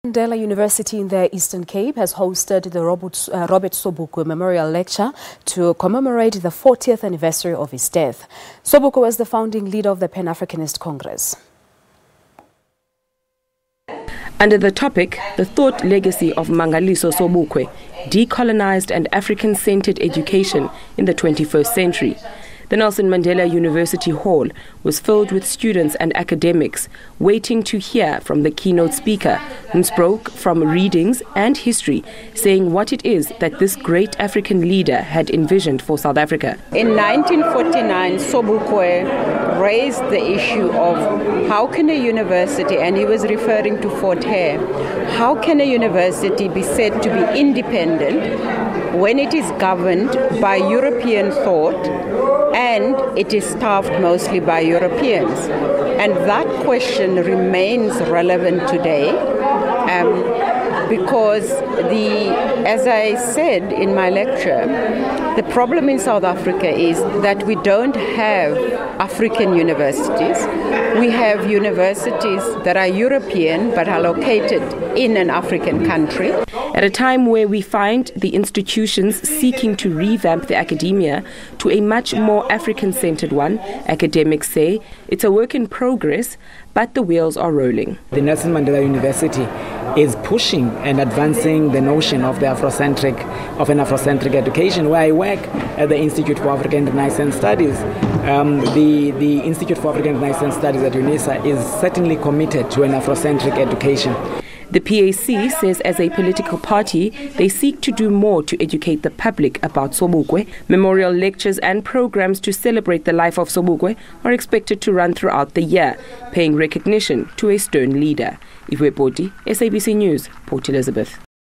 Mandela University in the Eastern Cape has hosted the Robert Sobukwe Memorial Lecture to commemorate the 40th anniversary of his death. Sobukwe was the founding leader of the Pan Africanist Congress. Under the topic, The Thought Legacy of Mangaliso Sobukwe, Decolonized and African-Centered Education in the 21st Century, the Nelson Mandela University Hall was filled with students and academics waiting to hear from the keynote speaker, who spoke from readings and history, saying what it is that this great African leader had envisioned for South Africa. In 1949, Sobukwe raised the issue of how can a university, and he was referring to Fort Hare, how can a university be said to be independent when it is governed by European thought and it is staffed mostly by Europeans? And that question remains relevant today because as I said in my lecture, the problem in South Africa is that we don't have African universities. We have universities that are European but are located in an African country. At a time where we find the institutions seeking to revamp the academia to a much more African-centered one, academics say it's a work in progress, but the wheels are rolling. The Nelson Mandela University is pushing and advancing the notion of an Afrocentric education. Where I work at the Institute for African Renaissance Studies, the Institute for African Renaissance Studies at UNISA is certainly committed to an Afrocentric education. The PAC says as a political party, they seek to do more to educate the public about Sobukwe. Memorial lectures and programs to celebrate the life of Sobukwe are expected to run throughout the year, paying recognition to a stern leader. Iwe Poti, SABC News, Port Elizabeth.